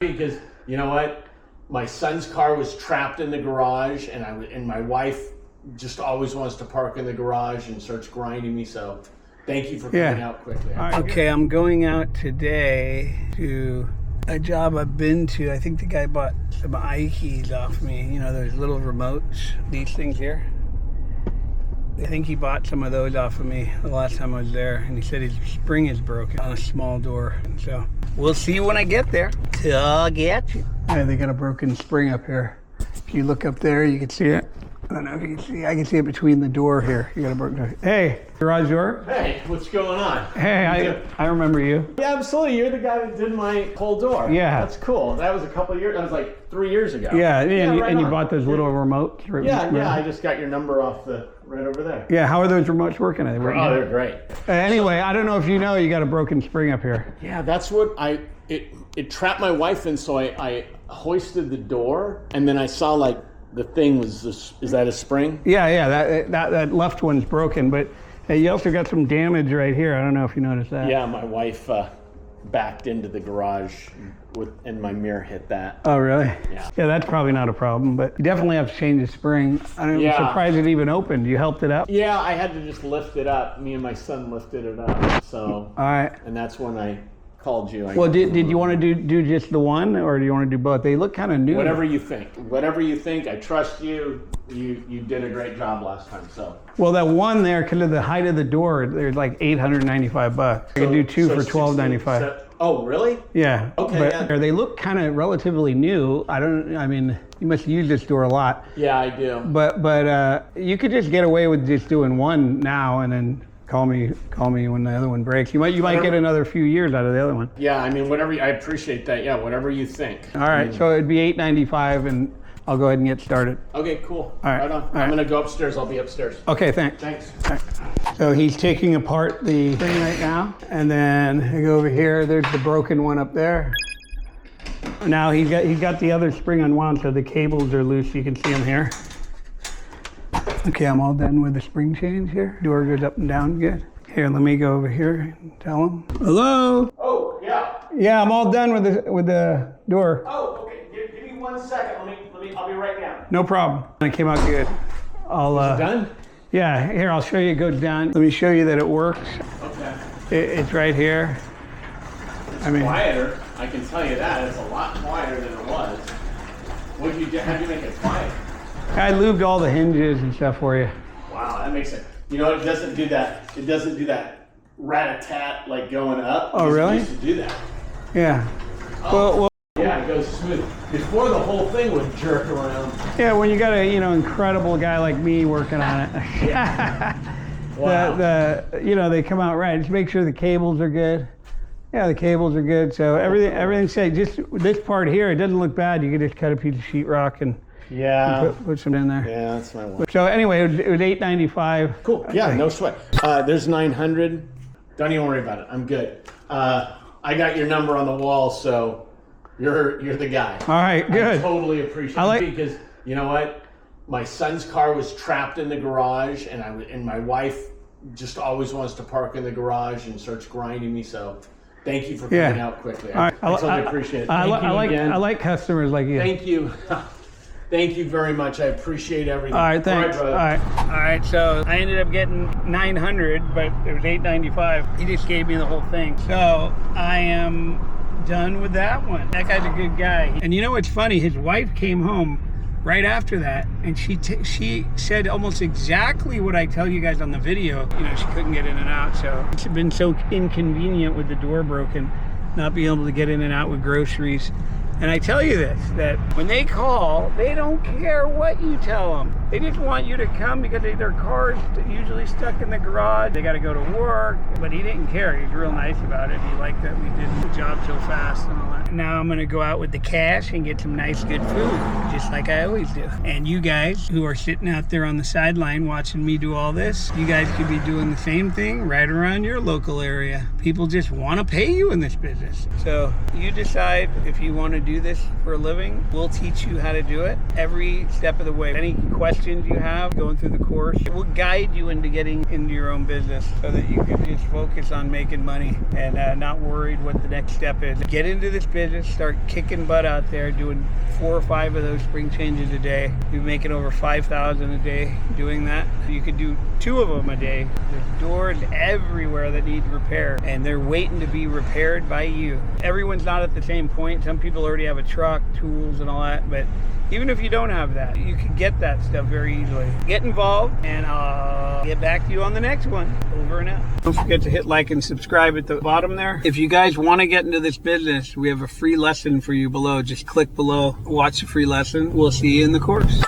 Because you know what, my son's car was trapped in the garage, and my wife just always wants to park in the garage and starts grinding me. So thank you for coming out quickly. Okay, I'm going out today to a job I've been to. I think the guy bought some iKeys off me. You know, those little remotes, these things here. I think he bought some of those off of me the last time I was there, and he said his spring is broken on a small door. So we'll see when I get there. I'll get you. Yeah, they got a broken spring up here. If you look up there, you can see it. I don't know if you can see. I can see it between the door here. You got a broken door. Hey, garage door. Hey, what's going on? Hey, I remember you. Yeah, absolutely. You're the guy that did my whole door. Yeah. That's cool. That was a couple of years. That was like 3 years ago. Yeah, and you bought those little remotes. Yeah. I just got your number off right over there. Yeah. How are those remotes working? Are they working? Oh, they're great. Anyway, I don't know if you know, you got a broken spring up here. Yeah, that's what it trapped my wife in. So I hoisted the door, and then I saw like the thing was this. Is that a spring? Yeah. That left one's broken, but you also got some damage right here. I don't know if you noticed that. Yeah, my wife backed into the garage and my mirror hit that. Oh, really? Yeah. Yeah, that's probably not a problem, but you definitely have to change the spring. I'm surprised it even opened. You helped it up? Yeah, I had to just lift it up. Me and my son lifted it up. So. All right. And that's when I called you. Well, did you want to do just the one, or do you want to do both? They look kind of new. Whatever you think. Whatever you think. I trust you. You did a great job last time. So. Well, that one there, because of the height of the door, there's like $895. I could do two for $1,295. Oh, really? Yeah. Okay. But they look kind of relatively new. I mean, you must use this door a lot. Yeah, I do. But you could just get away with just doing one now, and then call me when the other one breaks. You might get another few years out of the other one. Yeah, I mean, whatever. I appreciate that. Yeah, whatever you think. All right. So it'd be $895, and I'll go ahead and get started. Okay, cool. All right. Right on. I'm gonna go upstairs. I'll be upstairs. Okay, thanks. Thanks. All right. So he's taking apart the thing right now, and then I go over here. There's the broken one up there. Now he's got the other spring unwound, so the cables are loose. You can see them here. Okay, I'm all done with the spring change here. Door goes up and down good. Here, let me go over here and tell him. Hello? Oh, yeah. Yeah, I'm all done with the door. Oh, okay. Give me 1 second. I'll be right down. No problem. It came out good. Is it done? Yeah, here, I'll show you it goes down. Let me show you that it works. Okay. It's right here. Quieter. I can tell you that. It's a lot quieter than it was. How'd you make it quiet? I lubed all the hinges and stuff for you. Wow, that makes it. You know, it doesn't do that. It doesn't do that rat-a-tat like going up. Oh, really? It used to do that. Yeah. Oh. Well, yeah, it goes smooth. Before the whole thing would jerk around. yeah, when you got a incredible guy like me working on it. Yeah. Wow. They come out right. Just make sure the cables are good. Yeah, the cables are good. So everything's safe. Just this part here, it doesn't look bad. You could just cut a piece of sheetrock and put some in there. Yeah, that's my one. So anyway, it was $895. Cool. Yeah, no sweat. There's 900. Don't even worry about it. I'm good. I got your number on the wall, so you're the guy. All right, good. I totally appreciate it because you know what, my son's car was trapped in the garage, and my wife just always wants to park in the garage and starts grinding me. So thank you for coming out quickly. I totally appreciate it. I like customers like you. Thank you. Thank you very much. I appreciate everything. All right, thanks. All right. So I ended up getting 900, but it was $895. He just gave me the whole thing. So I am done with that one. That guy's a good guy. And you know what's funny? His wife came home right after that, and she said almost exactly what I tell you guys on the video. You know, she couldn't get in and out, so it's been so inconvenient with the door broken, not being able to get in and out with groceries. And I tell you this, that when they call, they don't care what you tell them. They just want you to come because their car's usually stuck in the garage. They got to go to work. But he didn't care. He's real nice about it. He liked that we did the job so fast and all that. Now I'm going to go out with the cash and get some nice, good food, just like I always do. And you guys who are sitting out there on the sideline watching me do all this, you guys could be doing the same thing right around your local area. People just want to pay you in this business. So you decide if you want to do do this for a living. We'll teach you how to do it every step of the way. Any questions you have going through the course, we'll guide you into getting into your own business so that you can just focus on making money and not worried what the next step is. Get into this business, start kicking butt out there, doing 4 or 5 of those spring changes a day. You're making over 5,000 a day doing that. You could do 2 of them a day. There's doors everywhere that need repair, and they're waiting to be repaired by you. Everyone's not at the same point. Some people already have a truck, tools, and all that, but even if you don't have that, you can get that stuff very easily. Get involved, and I'll get back to you on the next one. Over and out. Don't forget to hit like and subscribe at the bottom there. If you guys want to get into this business, we have a free lesson for you below. Just click below, watch the free lesson. We'll see you in the course.